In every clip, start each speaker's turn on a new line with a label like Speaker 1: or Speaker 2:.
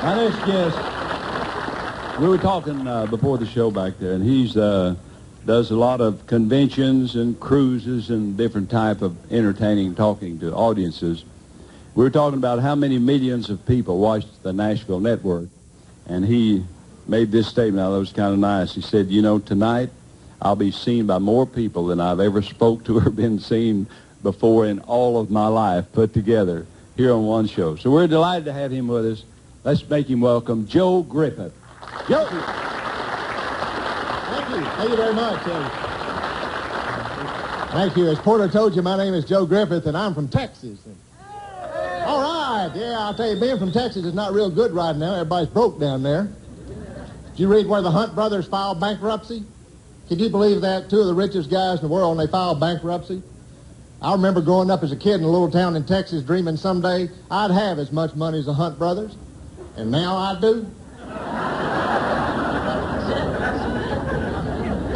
Speaker 1: My next guest, we were talking before the show back there, and he's does a lot of conventions and cruises and different type of entertaining, talking to audiences. We were talking about how many millions of people watched the Nashville network, and he made this statement. I thought it was kind of nice. He said, you know, tonight I'll be seen by more people than I've ever spoke to or been seen before in all of my life put together here on one show. So we're delighted to have him with us. Let's make him welcome Joe Griffith. Joe.
Speaker 2: Thank you. Thank you very much. Thank you. As Porter told you, my name is Joe Griffith, and I'm from Texas. All right. Yeah, I'll tell you, being from Texas is not real good right now. Everybody's broke down there. Did you read where the Hunt brothers filed bankruptcy? Can you believe that? Two of the richest guys in the world, and they filed bankruptcy? I remember growing up as a kid in a little town in Texas dreaming someday I'd have as much money as the Hunt brothers. And now I do.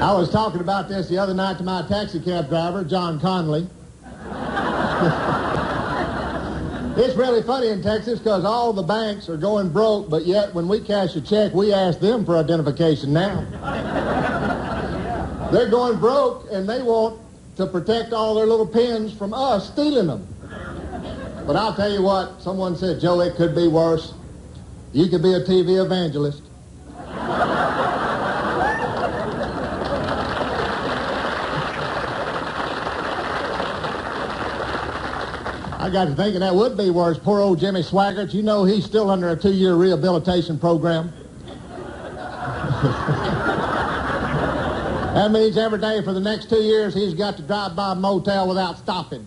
Speaker 2: I was talking about this the other night to my taxi cab driver, John Conley. It's really funny in Texas because all the banks are going broke, but yet when we cash a check, we ask them for identification now. They're going broke, and they want to protect all their little pins from us stealing them. But I'll tell you what, someone said, Joe, it could be worse. You could be a TV evangelist. I got to thinking that would be worse. Poor old Jimmy Swaggart, you know he's still under a 2-year rehabilitation program. That means every day for the next 2 years he's got to drive by a motel without stopping.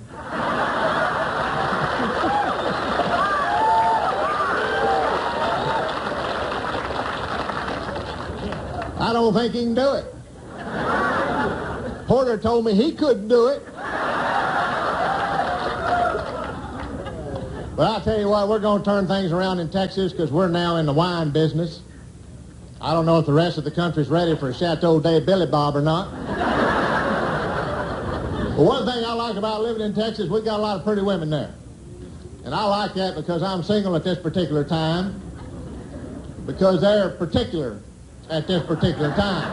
Speaker 2: I don't think he can do it. Porter told me he couldn't do it. But I'll tell you what, we're going to turn things around in Texas because we're now in the wine business. I don't know if the rest of the country's ready for a Chateau de Billy Bob or not. But one thing I like about living in Texas, we got a lot of pretty women there. And I like that because I'm single at this particular time, because they're particular at this particular time.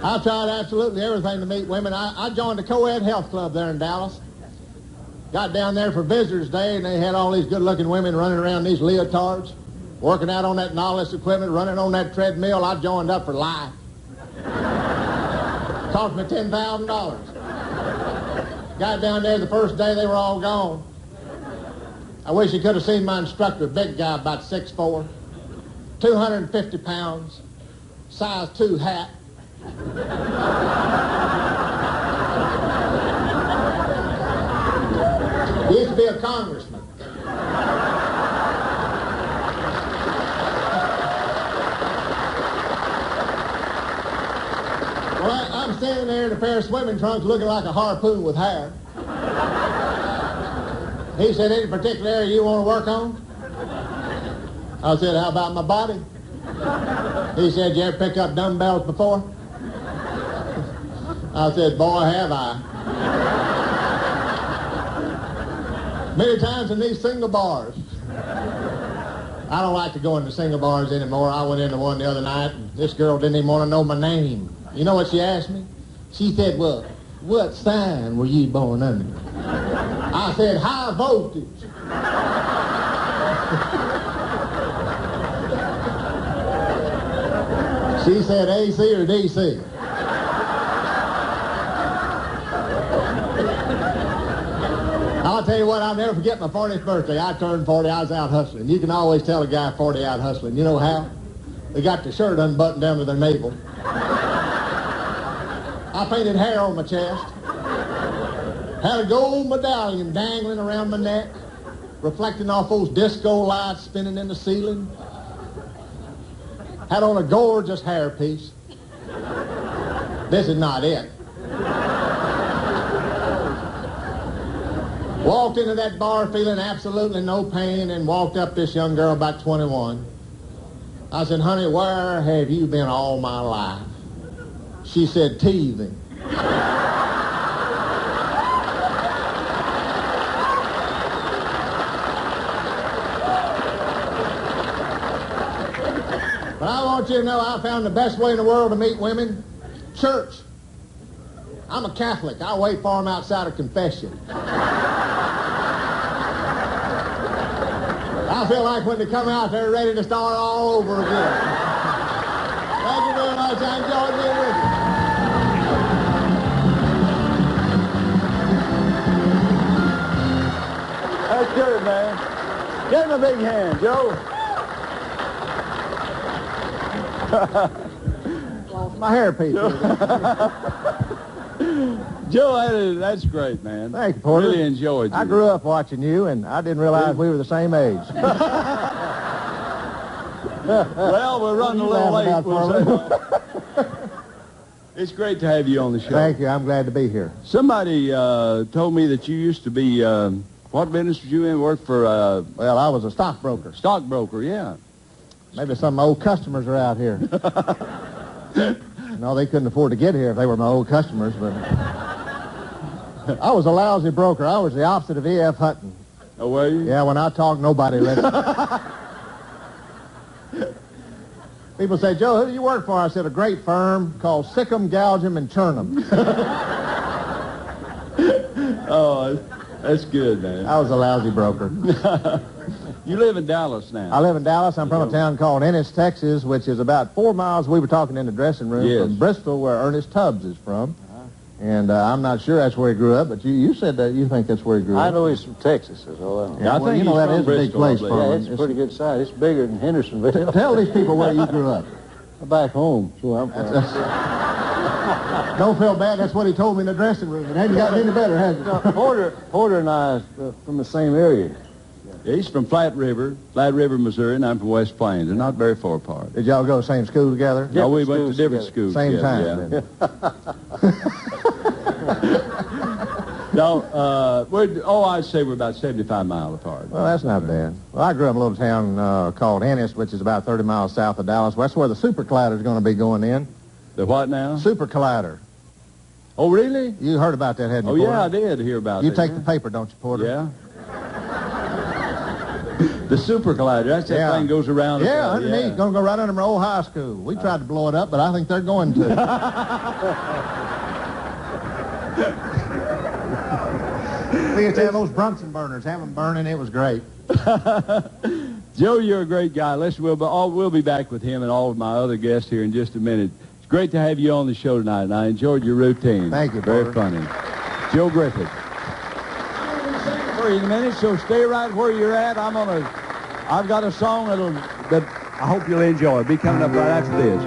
Speaker 2: I tried absolutely everything to meet women. I joined the co-ed health club there in Dallas. Got down there for Visitors Day, and they had all these good-looking women running around these leotards, working out on that Nautilus equipment, running on that treadmill. I joined up for life. Cost me $10,000. Got down there the first day, they were all gone. I wish you could have seen my instructor, big guy, about 6'4", 250 pounds, size 2 hat. He used to be a congressman. Well, I'm standing there in a pair of swimming trunks looking like a harpoon with hair. He said, any particular area you want to work on? I said, how about my body? He said, you ever pick up dumbbells before? I said, boy, have I. Many times in these single bars. I don't like to go into single bars anymore. I went into one the other night, and this girl didn't even want to know my name. You know what she asked me? She said, well, what sign were you born under? I said, high voltage. She said, AC or DC? I'll tell you what, I'll never forget my 40th birthday. I turned 40, I was out hustling. You can always tell a guy 40 out hustling. You know how? They got the shirt unbuttoned down to their navel. I painted hair on my chest. Had a gold medallion dangling around my neck, reflecting off those disco lights spinning in the ceiling. Had on a gorgeous hairpiece. This is not it. Walked into that bar feeling absolutely no pain and walked up this young girl about 21. I said, honey, where have you been all my life? She said, teething. want you to know I found the best way in the world to meet women. Church. I'm a Catholic. I wait for them outside of confession. I feel like when they come out, they're ready to start all over again. Thank you very much. I enjoyed being with you.
Speaker 1: That's good, man. Give him a big hand, Joe.
Speaker 2: Lost my hairpiece.
Speaker 1: Joe, that's great, man.
Speaker 2: Thank you, Porter.
Speaker 1: Really enjoyed you.
Speaker 2: I grew up watching you, and I didn't realize we were the same age.
Speaker 1: Well, we're running a little late. It's great to have you on the show.
Speaker 2: Thank you. I'm glad to be here.
Speaker 1: Somebody told me that you used to be, what business did you in? Work for
Speaker 2: Well, I was a stockbroker.
Speaker 1: stockbroker, yeah.
Speaker 2: Maybe some old customers are out here. No, they couldn't afford to get here if they were my old customers, but I was a lousy broker. I was the opposite of E.F. Hutton.
Speaker 1: Oh, were you?
Speaker 2: Yeah, when I talk, nobody listens. People say, Joe, who do you work for? I said, a great firm called Sick 'em, Gouge 'em, and Churn 'em.
Speaker 1: Oh, that's good, man.
Speaker 2: I was a lousy broker.
Speaker 1: You live in Dallas now.
Speaker 2: I live in Dallas. I'm from a town called Ennis, Texas, which is about 4 miles. We were talking in the dressing room from Bristol, where Ernest Tubbs is from. And I'm not sure that's where he grew up, but you said that you think that's where he grew up.
Speaker 3: I know he's from Texas, is all I know.
Speaker 2: Yeah, I think that is a big place for him.
Speaker 3: Yeah, it's a pretty good size. It's bigger than Hendersonville.
Speaker 2: Tell these people where you grew up.
Speaker 3: Back home, so I'm from.
Speaker 2: Don't feel bad. That's what he told me in the dressing room. It hasn't gotten any better, has it?
Speaker 3: Porter and I are from the same area.
Speaker 1: Yeah, he's from Flat River, Missouri, and I'm from West Plains. They're not very far apart.
Speaker 2: Did y'all go to the same school together?
Speaker 1: No, we went to different schools.
Speaker 2: Same
Speaker 1: together,
Speaker 2: time.
Speaker 1: Yeah. No, I'd say we're about 75 miles apart.
Speaker 2: Well, that's not bad. Well, I grew up in a little town called Ennis, which is about 30 miles south of Dallas. That's where the Super Collider is going to be going in.
Speaker 1: The what now?
Speaker 2: Super Collider.
Speaker 1: Oh, really?
Speaker 2: You heard about that, hadn't you,
Speaker 1: Oh,
Speaker 2: Porter?
Speaker 1: yeah, I did hear about
Speaker 2: You
Speaker 1: that.
Speaker 2: take the paper, don't you, Porter?
Speaker 1: Yeah. The Super Collider. That's that thing goes around.
Speaker 2: Yeah, underneath. Going to go right under my old high school. We tried to blow it up, but I think they're going to. We used to have those Brunson burners, have them burning. It was great.
Speaker 1: Joe, you're a great guy. We'll be back with him and all of my other guests here in just a minute. It's great to have you on the show tonight, and I enjoyed your routine.
Speaker 2: Thank you,
Speaker 1: Very
Speaker 2: Porter.
Speaker 1: funny. Joe Griffith. For you in a minute, so stay right where you're at. I've got a song that I hope you'll enjoy. It'll be coming up right after this.